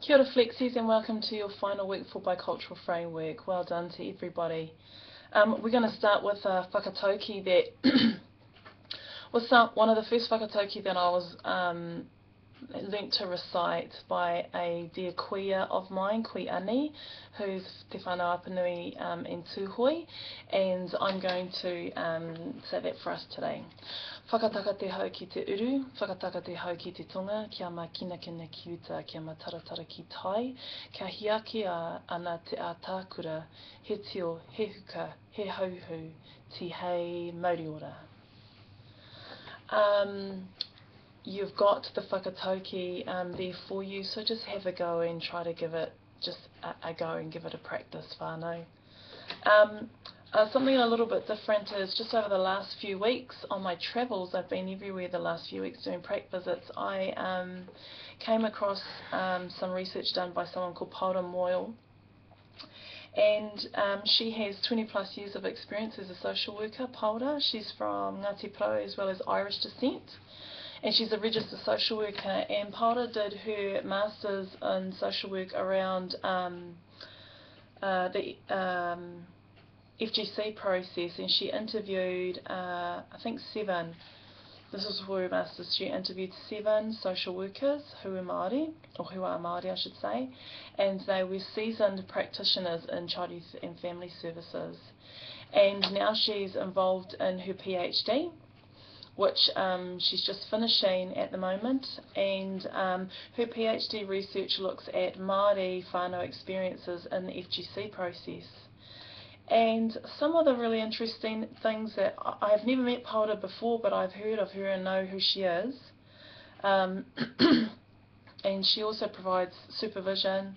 Kia ora Flexies and welcome to your final week for Bicultural Framework. Well done to everybody. We're going to start with a whakatauki that was one of the first whakatauki that I was learnt to recite by a dear kuia of mine, Kui Ani, who's te whanau apanui in Tūhoi, and I'm going to say that for us today. Whakataka te hau ki te uru, whakataka te hau ki te tonga, kia ma kina kina ki uta, kia ma taratara ki tai, kia hiaki ana te ātākura, he tio, he huka, he hauhu, ti hei mauriora. You've got the whakatauki there for you, so just have a go and try to give it just a go and give it a practice whānau. Something a little bit different is just over the last few weeks on my travels, I've been everywhere the last few weeks doing prac visits, I came across some research done by someone called Paula Moyle, and she has 20 plus years of experience as a social worker. Paula, she's from Ngāti Porou as well as Irish descent, and she's a registered social worker, and Paula did her Masters in Social Work around the FGC process, and she interviewed, I think 7, this was for her Masters, she interviewed 7 social workers who were Māori, or who are Māori I should say, and they were seasoned practitioners in child, youth and family services. And now she's involved in her PhD, which she's just finishing at the moment, and her PhD research looks at Māori whānau experiences in the FGC process. And some of the really interesting things that I've never met Paula before, but I've heard of her and know who she is. And she also provides supervision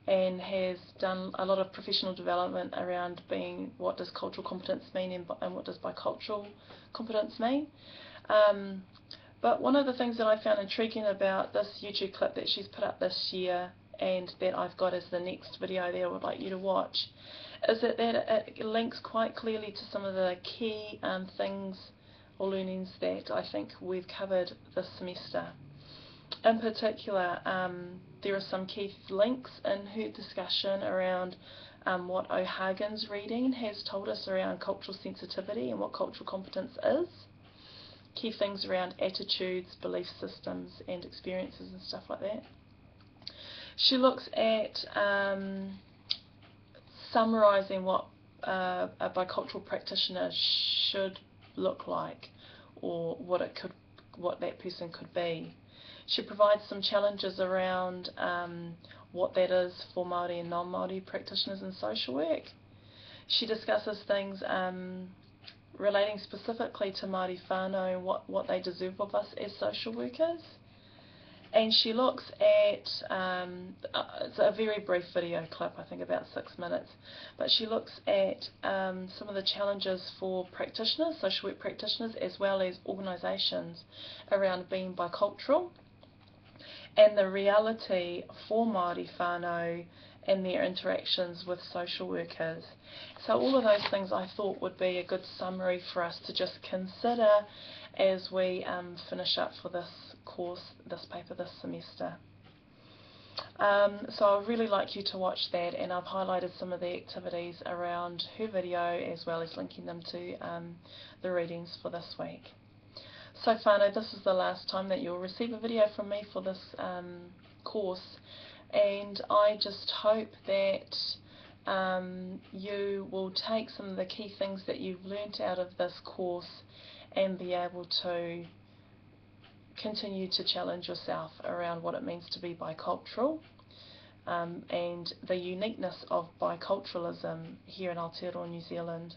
and has done a lot of professional development around being what does cultural competence mean and what does bicultural competence mean. But one of the things that I found intriguing about this YouTube clip that she's put up this year, and that I've got as the next video that I would like you to watch, is that it links quite clearly to some of the key things or learnings that I think we've covered this semester. In particular, there are some key links in her discussion around what O'Hagan's reading has told us around cultural sensitivity and what cultural competence is. Key things around attitudes, belief systems and experiences and stuff like that. She looks at summarising what a bicultural practitioner should look like, or what that person could be. She provides some challenges around what that is for Māori and non-Māori practitioners in social work. She discusses things relating specifically to Māori whānau and what they deserve of us as social workers. And she looks at, it's a very brief video clip, I think about 6 minutes, but she looks at some of the challenges for practitioners, social work practitioners, as well as organisations around being bicultural, and the reality for Māori whānau and their interactions with social workers. So all of those things I thought would be a good summary for us to just consider as we finish up for this course, this paper this semester. So I'd really like you to watch that, and I've highlighted some of the activities around her video as well as linking them to the readings for this week. So whānau, this is the last time that you'll receive a video from me for this course, and I just hope that you will take some of the key things that you've learnt out of this course and be able to continue to challenge yourself around what it means to be bicultural and the uniqueness of biculturalism here in Aotearoa, New Zealand.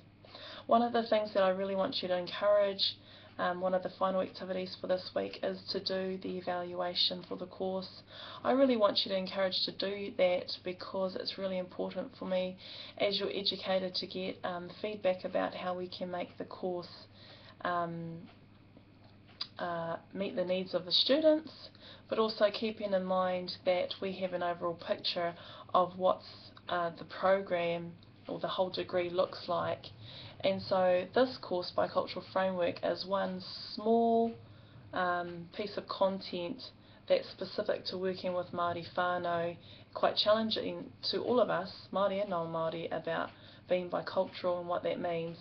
One of the things that I really want you to encourage, one of the final activities for this week, is to do the evaluation for the course. I really want you to encourage to do that because it's really important for me as your educator to get feedback about how we can make the course meet the needs of the students, but also keeping in mind that we have an overall picture of what the program or the whole degree looks like. And so this course, Bicultural Framework, is one small piece of content that's specific to working with Māori whānau, quite challenging to all of us, Māori and non-Māori, about being bicultural and what that means.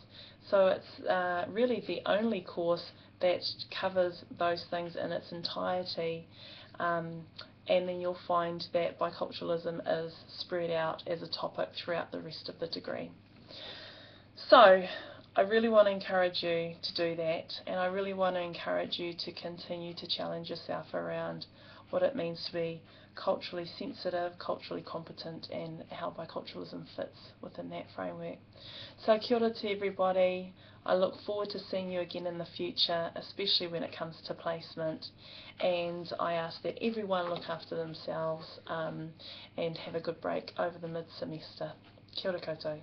So it's really the only course that covers those things in its entirety, and then you'll find that biculturalism is spread out as a topic throughout the rest of the degree. So I really want to encourage you to do that, and I really want to encourage you to continue to challenge yourself around what it means to be culturally sensitive, culturally competent, and how biculturalism fits within that framework. So kia ora to everybody. I look forward to seeing you again in the future, especially when it comes to placement, and I ask that everyone look after themselves and have a good break over the mid-semester. Kia ora koutou.